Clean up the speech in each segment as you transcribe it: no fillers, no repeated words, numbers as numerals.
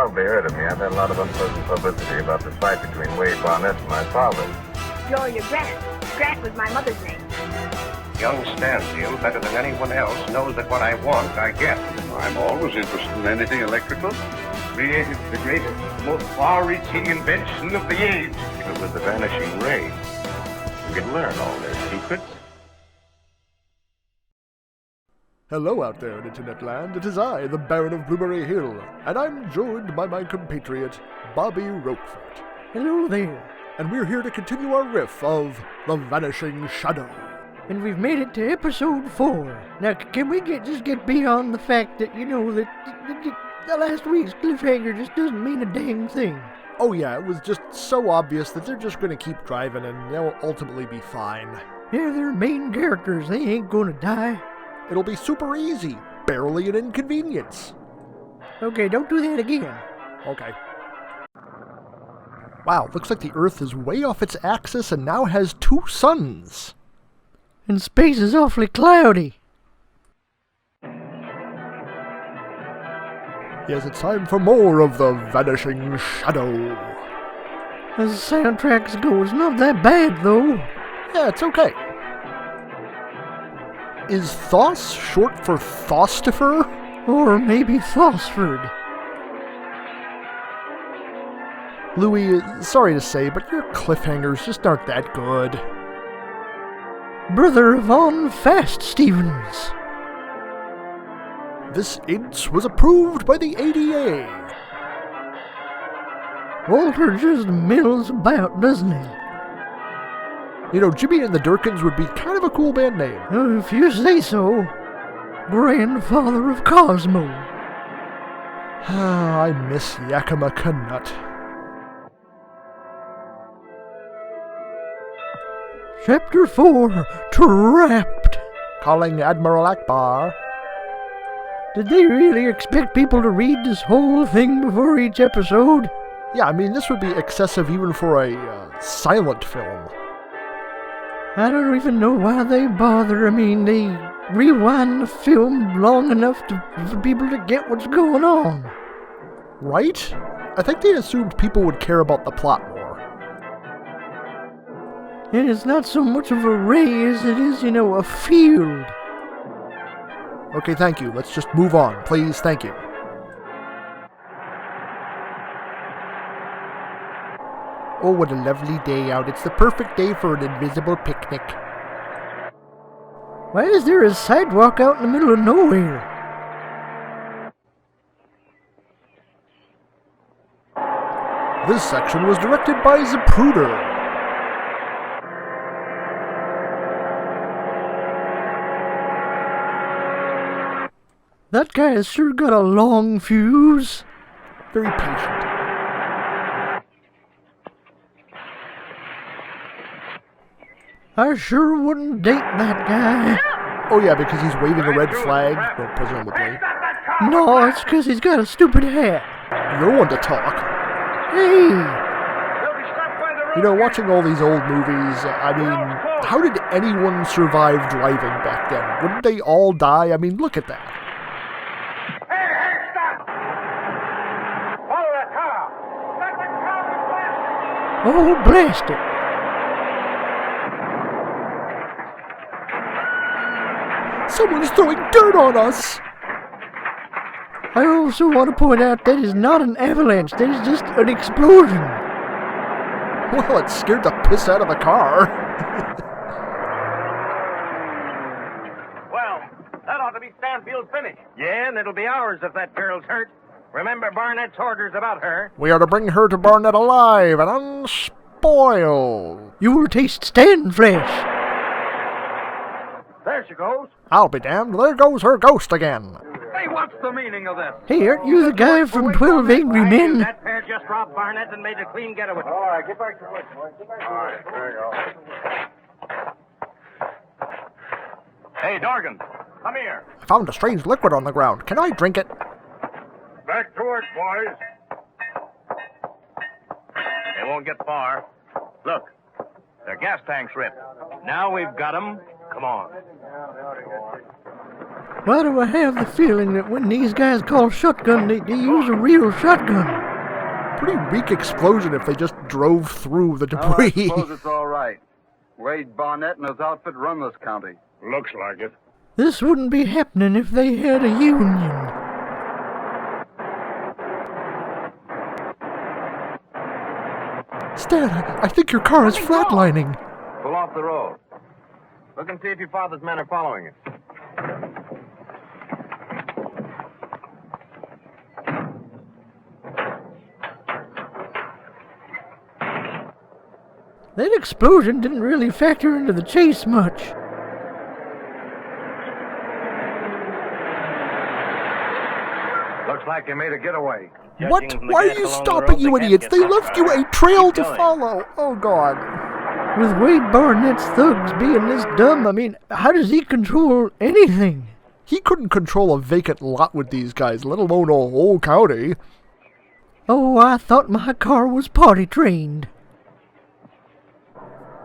probably heard of me. I've had a lot of unpleasant publicity about the fight between Wade Barnett and my father. You're your Grant. Grant was my mother's name. Young Stanfield, better than anyone else, knows that what I want, I get. I'm always interested in anything electrical. Created the greatest, most far-reaching invention of the age. It was the vanishing ray. You could learn all their secrets. Hello out there in Internet land, it is I, the Baron of Blueberry Hill, and I'm joined by my compatriot, Bobby Roquefort. Hello there. And we're here to continue our riff of The Vanishing Shadow. And we've made it to episode 4. Now, can we just get beyond the fact that, that the last week's cliffhanger just doesn't mean a dang thing? Oh yeah, it was just so obvious that they're just gonna keep driving and they'll ultimately be fine. Yeah, they're main characters, they ain't gonna die. It'll be super easy, barely an inconvenience. Okay, don't do that again. Okay. Wow, looks like the Earth is way off its axis and now has 2 suns. And space is awfully cloudy. Yes, it's time for more of The Vanishing Shadow. As soundtracks go, it's not that bad, though. Yeah, it's okay. Is Thos short for Thostifer? Or maybe Thosford. Louis, sorry to say, but your cliffhangers just aren't that good. Brother Von Fast Stevens. This inch was approved by the ADA. Walter just mills about, doesn't he? You know, Jimmy and the Durkins would be kind of a cool band name. If you say so. Grandfather of Cosmo. I miss Yakima Canutt. Chapter 4, Trapped. Calling Admiral Akbar. Did they really expect people to read this whole thing before each episode? Yeah, I mean, this would be excessive even for a silent film. I don't even know why they bother. I mean, they rewind the film long enough for people to get what's going on. Right? I think they assumed people would care about the plot more. And it's not so much of a ray as it is, a field. Okay, thank you. Let's just move on, please. Thank you. Oh, what a lovely day out. It's the perfect day for an invisible picnic. Why is there a sidewalk out in the middle of nowhere? This section was directed by Zapruder. That guy has sure got a long fuse. Very patient. I sure wouldn't date that guy. Oh yeah, because he's waving a red flag, well, presumably. No, it's because he's got a stupid hat. You're one to talk. Hey! Watching all these old movies, I mean, how did anyone survive driving back then? Wouldn't they all die? I mean, look at that. Hey, stop! Follow that car! Let the car be blasted! Oh, blast it! Someone's throwing dirt on us! I also want to point out that is not an avalanche, that is just an explosion. Well, it scared the piss out of the car. Well, that ought to be Stanfield's finish. Yeah, and it'll be ours if that girl's hurt. Remember Barnett's orders about her. We are to bring her to Barnett alive and unspoiled. You will taste Stan flesh. There she goes. I'll be damned, there goes her ghost again. Hey, what's the meaning of this? Hey, aren't you the guy from 12 Angry Men? That pair just robbed Barnett and made a clean getaway. All right, get back to work. All right, there you go. Hey, Dorgan, come here. I found a strange liquid on the ground. Can I drink it? Back to work, boys. They won't get far. Look, their gas tank's ripped. Now we've got them. Come on. Why do I have the feeling that when these guys call shotgun, they use a real shotgun? Pretty weak explosion if they just drove through the Well, I debris. suppose it's all right. Wade Barnett and his outfit run this county. Looks like it. This wouldn't be happening if they had a union. Stan, I think your car is flatlining. Pull off the road. Look and see if your father's men are following it. That explosion didn't really factor into the chase much. Looks like they made a getaway. What? Why are you stopping, you idiots? They left you a trail to follow. Oh, God. With Wade Barnett's thugs being this dumb, I mean, how does he control anything? He couldn't control a vacant lot with these guys, let alone a whole county. Oh, I thought my car was potty trained.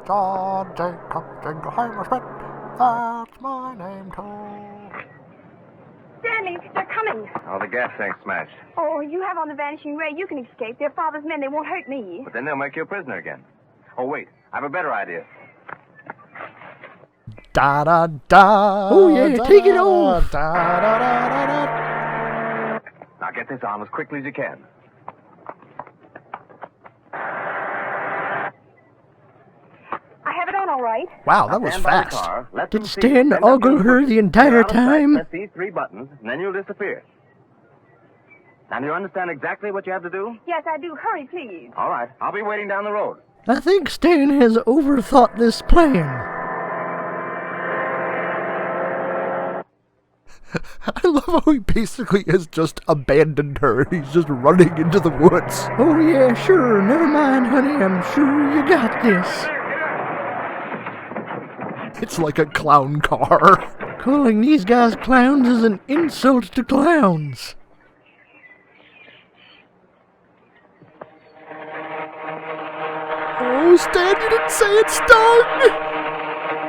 John Jacob Jingleheimer Schmidt, that's my name too. Stanley, they're coming. Oh, the gas tank's smashed. Oh, you have on the Vanishing Ray. You can escape. They're father's men. They won't hurt me. But then they'll make you a prisoner again. Oh, wait. I have a better idea. Da da da. Oh, yeah, take it off. Da da da da da. Now get this on as quickly as you can. I have it on all right. Wow, that was Stand by the fast. car, let Did them see. Stan Then they'll ogle give her you- the entire You're out of sight. time? Press these 3 buttons, and then you'll disappear. Now, do you understand exactly what you have to do? Yes, I do. Hurry, please. All right. I'll be waiting down the road. I think Stan has overthought this plan. I love how he basically has just abandoned her. He's just running into the woods. Oh, yeah, sure. Never mind, honey. I'm sure you got this. It's like a clown car. Calling these guys clowns is an insult to clowns. Oh, Stan, you didn't say it stung!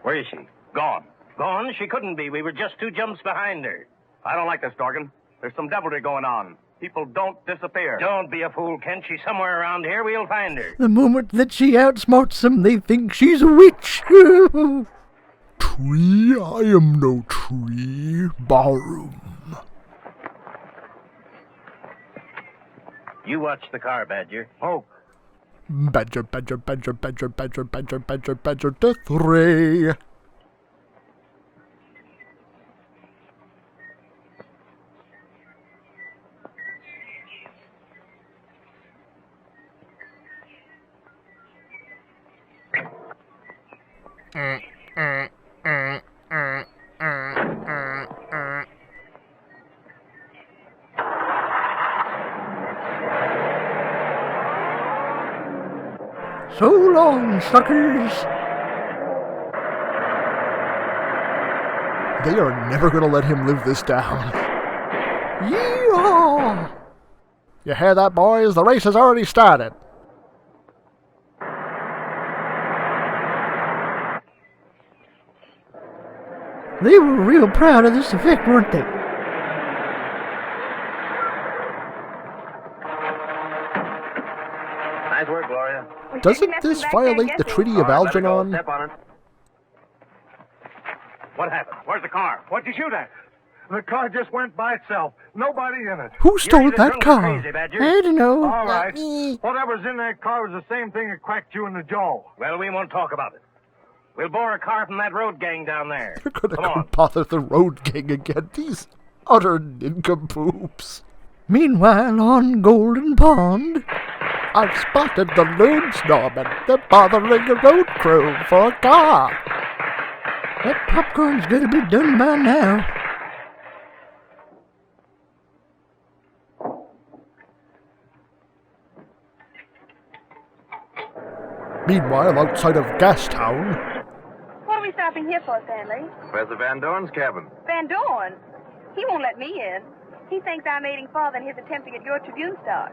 Where is she? Gone. Gone? She couldn't be. We were just 2 jumps behind her. I don't like this, Dorgan. There's some devilry going on. People don't disappear. Don't be a fool, Kent. She's somewhere around here. We'll find her. The moment that she outsmarts them, they think she's a witch. Tree, I am no tree. Barroom. You watch the car, Badger. Oh, Badger, badger, badger, badger, badger, badger, badger, badger, death ray. So long, suckers. They are never gonna let him live this down. Yeehaw! You hear that, boys? The race has already started. They were real proud of this effect, weren't they? nice work, Gloria. Doesn't this violate the Treaty of All right, let her go. Algernon? Step on it. What happened? Where's the car? What'd you shoot at? The car just went by itself. Nobody in it. Who stole You're either that drunk or car? Crazy, Badger. I don't know. All right. Whatever's in that car was the same thing that cracked you in the jaw. Well, we won't talk about it. We'll bore a car from that road gang down there. They're gonna Come go on. bother the road gang again. These utter nincompoops. Meanwhile, on Golden Pond, I've spotted the loon snowmen. They're bothering the road crew for a car. that popcorn's gotta be done by now. Meanwhile, outside of Gastown, What are we stopping here for, Stanley? Professor Van Dorn's cabin. Van Dorn. He won't let me in. He thinks I'm aiding father in his attempt to get your Tribune stock.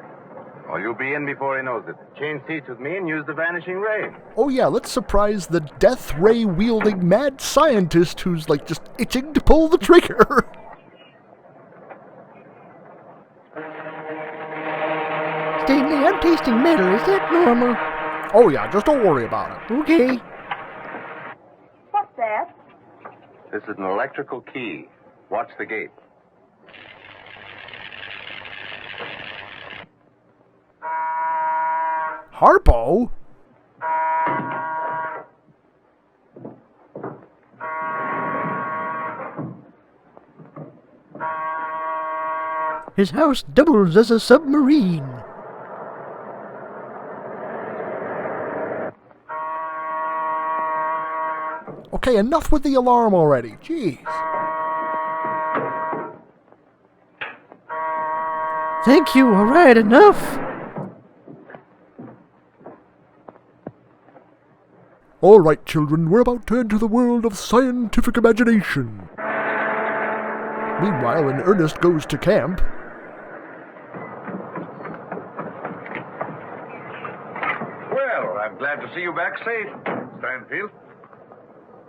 Oh, you'll be in before he knows it. Change seats with me and use the vanishing ray. Oh yeah, let's surprise the death ray wielding mad scientist who's like just itching to pull the trigger. Stanley, I'm tasting metal. Is that normal? Oh yeah, just don't worry about it. Okay. What's that? This is an electrical key. Watch the gate. Harpo? His house doubles as a submarine. Okay, enough with the alarm already. Jeez. Thank you, alright, enough. All right, children, we're about to enter the world of scientific imagination. Meanwhile, Ernest goes to camp. Well, I'm glad to see you back safe, Stanfield.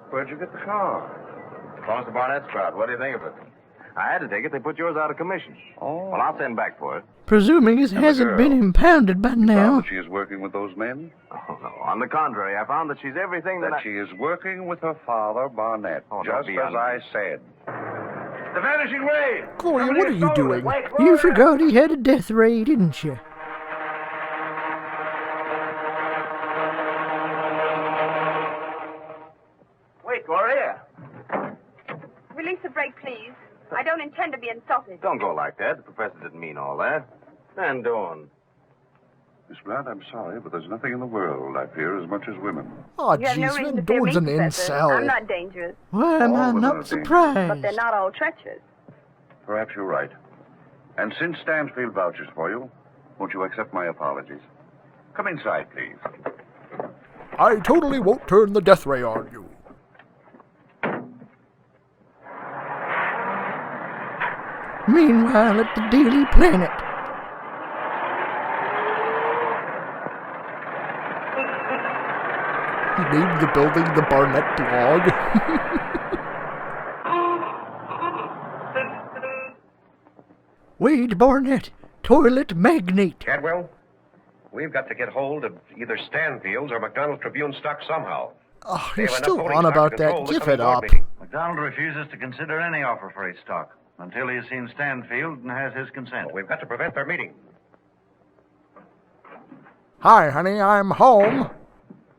Where'd you get the car? Thomas Barnett's crowd. What do you think of it? I had to take it. They put yours out of commission. Oh. Well, I'll send back for it. Presuming it hasn't been impounded by now. That she is working with those men? Oh, no. On the contrary, I found that she's everything that She is working with her father, Barnett, just as I said. The Vanishing Ray! Gloria, what are you doing? You forgot he had a death ray, didn't you? Wait, Gloria. Release the brake, please. I don't intend to be insulted. Don't go like that. The professor didn't mean all that. Stand on. Miss Blunt, I'm sorry, but there's nothing in the world I fear as much as women. Oh, You have no jeez, reason Van to fear me, Dorn's an Professor. incel. I'm not dangerous, Why am I All women are not dangerous. surprised? but they're not all treacherous. Perhaps you're right. And since Stansfield vouches for you, won't you accept my apologies? Come inside, please. I totally won't turn the death ray on you. Meanwhile, at the Daily Planet. He named the building the Barnett Blog. Wade Barnett, toilet magnate. Cadwell, we've got to get hold of either Stanfield's or McDonald's Tribune stock somehow. Oh, They you're have still enough voting on stock about to that. control the Give coming it board up. meeting. McDonald refuses to consider any offer for his stock until he has seen Stanfield and has his consent. We've got to prevent their meeting. Hi, honey, I'm home.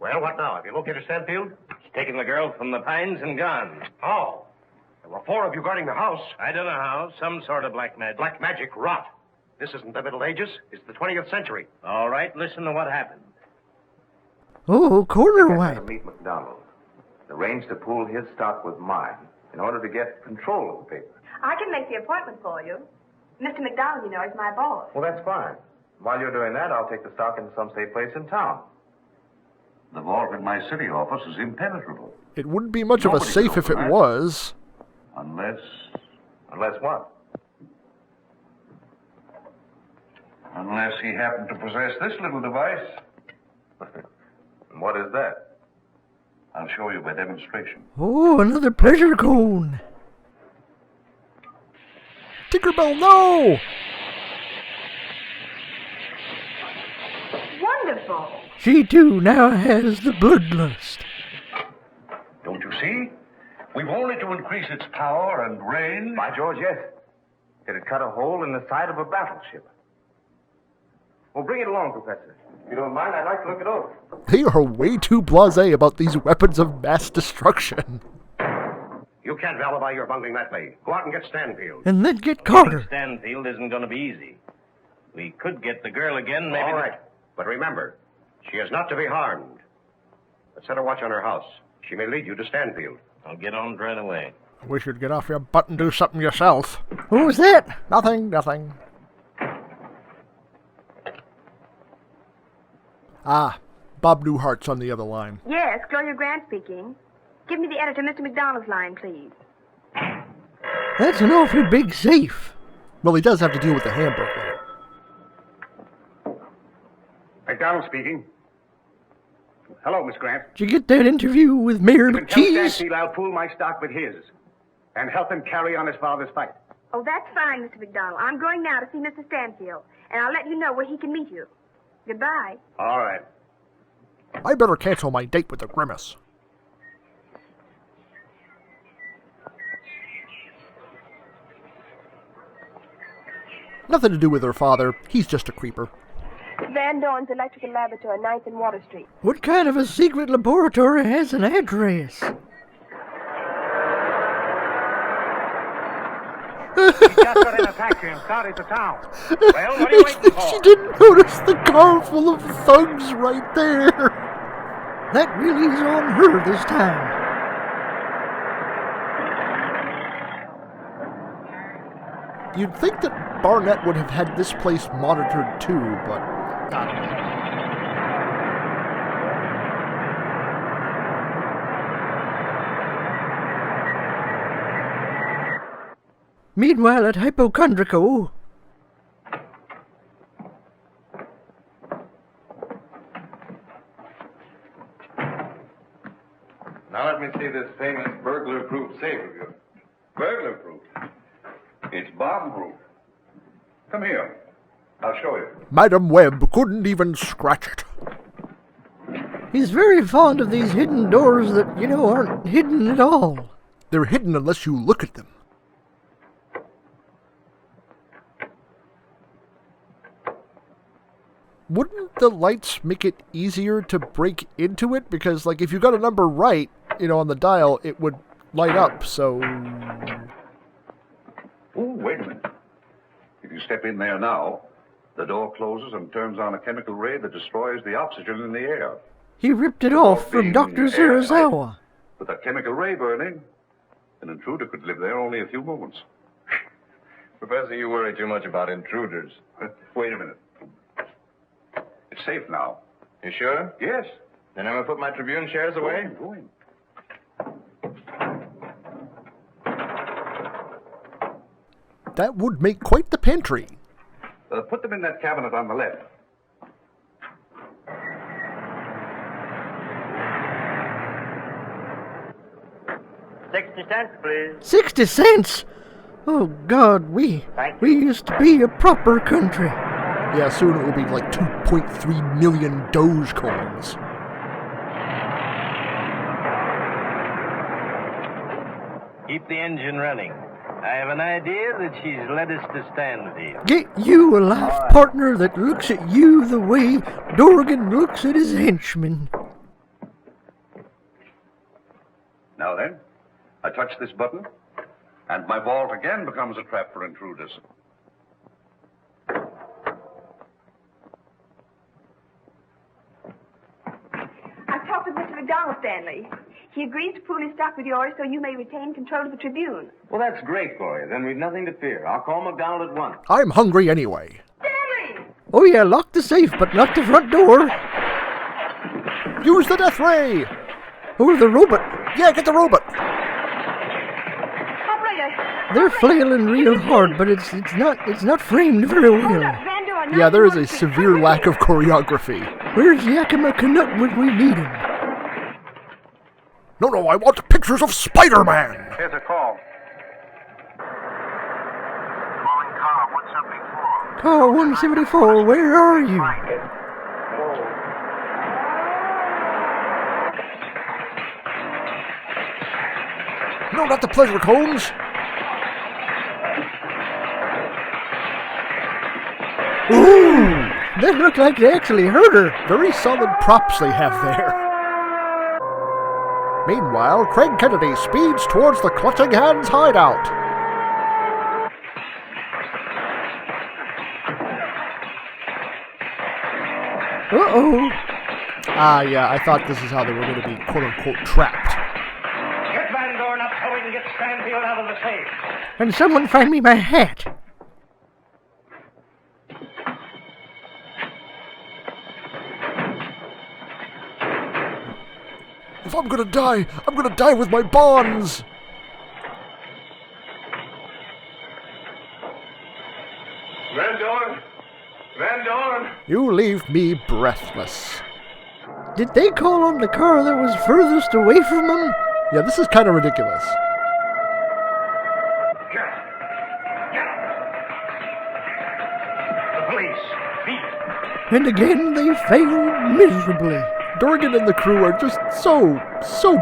Well, what now? Have you located Stanfield? He's taken the girl from the pines and gone. How? There were 4 of you guarding the house. I don't know how. Some sort of black magic. Black magic rot. This isn't the Middle Ages. It's the 20th century. All right, listen to what happened. Oh, corner To wipe. meet McDonald. Arranged to pool his stock with mine in order to get control of the paper. I can make the appointment for you. Mr. McDonald, you know, is my boss. Well, that's fine. While you're doing that, I'll take the stock in some safe place in town. The vault in my city office is impenetrable. It wouldn't be much of a Nobody safe could if it open that. was. Unless what? he happened to possess this little device. And what is that? I'll show you by demonstration. Oh, another pleasure cone. Tinkerbell, no! Wonderful. She too now has the bloodlust. Don't you see? We've only to increase its power and range. By George, yes. It'd cut a hole in the side of a battleship. Well, bring it along, Professor. If you don't mind, I'd like to look it over. They are way too blasé about these weapons of mass destruction. You can't alibi your bungling that way. Go out and get Stanfield. And then get Carter. Stanfield isn't going to be easy. We could get the girl again, maybe. All right. But remember, she is not to be harmed. But set a watch on her house. She may lead you to Stanfield. I'll get on right away. I wish you'd get off your butt and do something yourself. What was that? Nothing, nothing. Ah, Bob Newhart's on the other line. Yes, Gloria Grant speaking. Give me the editor, Mr. McDonald's line, please. That's an awfully big safe. Well, he does have to deal with the handbook, though. McDonald speaking. Hello, Miss Grant. Did you get that interview with Mayor You can tell McCheese? Stansfield I'll pool my stock with his and help him carry on his father's fight. Oh, that's fine, Mr. McDonald. I'm going now to see Mr. Stanfield, and I'll let you know where he can meet you. Goodbye. All right. I better cancel my date with the Grimace. Nothing to do with her father. He's just a creeper. Van Dorn's Electrical Laboratory, 9th and Water Street. What kind of a secret laboratory has an address? Just got in a taxi and started to town. Well, what are you waiting for? She didn't notice the car full of thugs right there. That really is on her this time. You'd think that Barnett would have had this place monitored too, but I don't know. Meanwhile, at Hypochondriaco, Now let me see this famous burglar-proof safe of yours. Burglar-proof? It's bomb-proof. Come here. I'll show you. Madam Webb couldn't even scratch it. he's very fond of these hidden doors that, aren't hidden at all. They're hidden unless you look at them. Wouldn't the lights make it easier to break into it? Because, if you got a number right, on the dial, it would light up, so... Oh, wait a minute. If you step in there now, the door closes and turns on a chemical ray that destroys the oxygen in the air. He ripped it off from Dr. Zarazawa. With that chemical ray burning, an intruder could live there only a few moments. Professor, you worry too much about intruders. Wait a minute. It's safe now. You sure? Yes. Then I'm going to put my Tribune shares away? Go in. That would make quite the pantry. Put them in that cabinet on the left. $0.60, please. 60 cents? Oh, God, we used to be a proper country. Yeah, soon it will be like 2.3 million Dogecoins. Keep the engine running. I have an idea that she's led us to Stanfield. Get you a life partner that looks at you the way Dorgan looks at his henchman. Now then, I touch this button, and my vault again becomes a trap for intruders. I've talked with Mr. McDonald, Stanley. He agrees to pool his stock with yours so you may retain control of the Tribune. Well, that's great, Gloria. Then we've nothing to fear. I'll call McDonald at once. I'm hungry anyway. Stanley! Oh, yeah, lock the safe, but not the front door. Use the death ray! Or the robot. Yeah, get the robot! Operator! They're flailing real hard, but it's not framed very Hold well. up, Van Dorn, Yeah, there is a severe lack of choreography. Where's Yakima Canuck when we need him? No, I want pictures of Spider-Man! Here's a call. Calling car 174. Car 174, where are you? No, not the pleasure cones! Ooh! That looked like they actually hurt her. Very solid props they have there. Meanwhile, Craig Kennedy speeds towards the Clutching Hands hideout. Uh-oh. Yeah, I thought this is how they were going to be quote-unquote trapped. Get Van Dorn up so we can get Stanfield out of the safe. And someone find me my hat. If I'm gonna die with my bonds! Van Dorn, Van Dorn! You leave me breathless. Did they call on the car that was furthest away from them? Yeah, this is kind of ridiculous. The police. Beat. And again they failed miserably. Dorgan and the crew are just so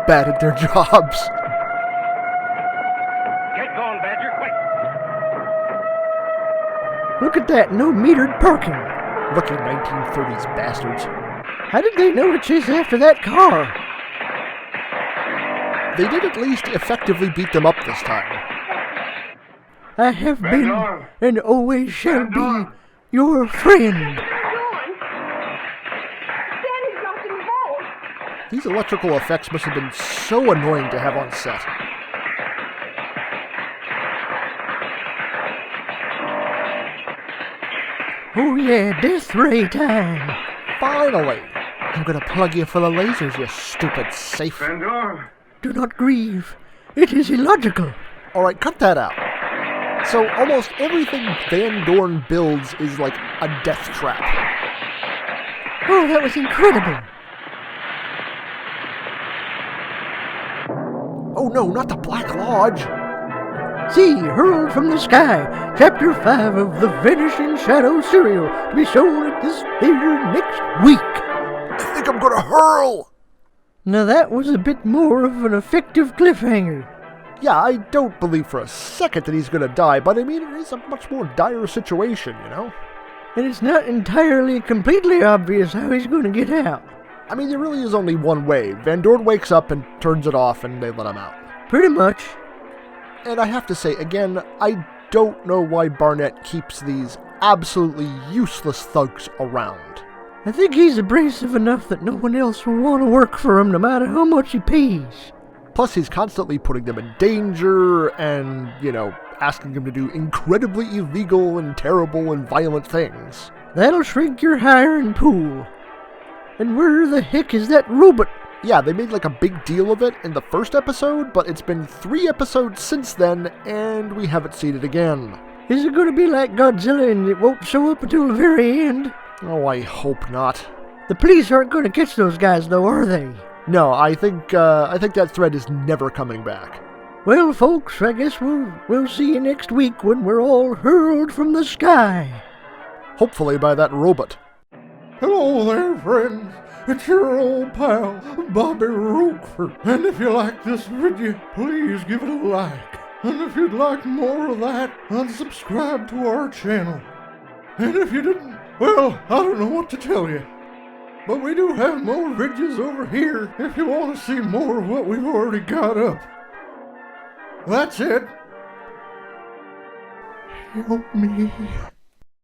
bad at their jobs. Get going, Badger, quick. Look at that, no metered parking. Lucky 1930s bastards. How did they know to chase after that car? They did at least effectively beat them up this time. I have been and always shall be your friend. These electrical effects must have been so annoying to have on set. Oh yeah, death ray time. Finally! I'm gonna plug you full of lasers, you stupid safe. Van Dorn! Do not grieve. It is illogical. Alright, cut that out. So almost everything Van Dorn builds is like a death trap. Oh, that was incredible. Oh no, not the Black Lodge! See, Hurled from the Sky, Chapter 5 of the Vanishing Shadow serial, to be shown at this theater next week. I think I'm gonna hurl! Now that was a bit more of an effective cliffhanger. Yeah, I don't believe for a second that he's gonna die, but I mean, it is a much more dire situation, you know? And it's not entirely completely obvious how he's gonna get out. I mean, there really is only one way. Van Dorn wakes up and turns it off, and they let him out. Pretty much. And I have to say, again, I don't know why Barnett keeps these absolutely useless thugs around. I think he's abrasive enough that no one else will want to work for him no matter how much he pays. Plus, he's constantly putting them in danger and, you know, asking them to do incredibly illegal and terrible and violent things. That'll shrink your hiring pool. And where the heck is that robot? Yeah, they made like a big deal of it in the first episode, but it's been 3 episodes since then, and we haven't seen it again. Is it going to be like Godzilla and it won't show up until the very end? Oh, I hope not. The police aren't going to catch those guys, though, are they? No, I think that threat is never coming back. Well, folks, I guess we'll see you next week when we're all hurled from the sky. Hopefully by that robot. Hello there, friends. It's your old pal, Bobby Roquefort. And if you like this video, please give it a like. And if you'd like more of that, unsubscribe to our channel. And if you didn't, well, I don't know what to tell you. But we do have more videos over here if you want to see more of what we've already got up. That's it. Help me.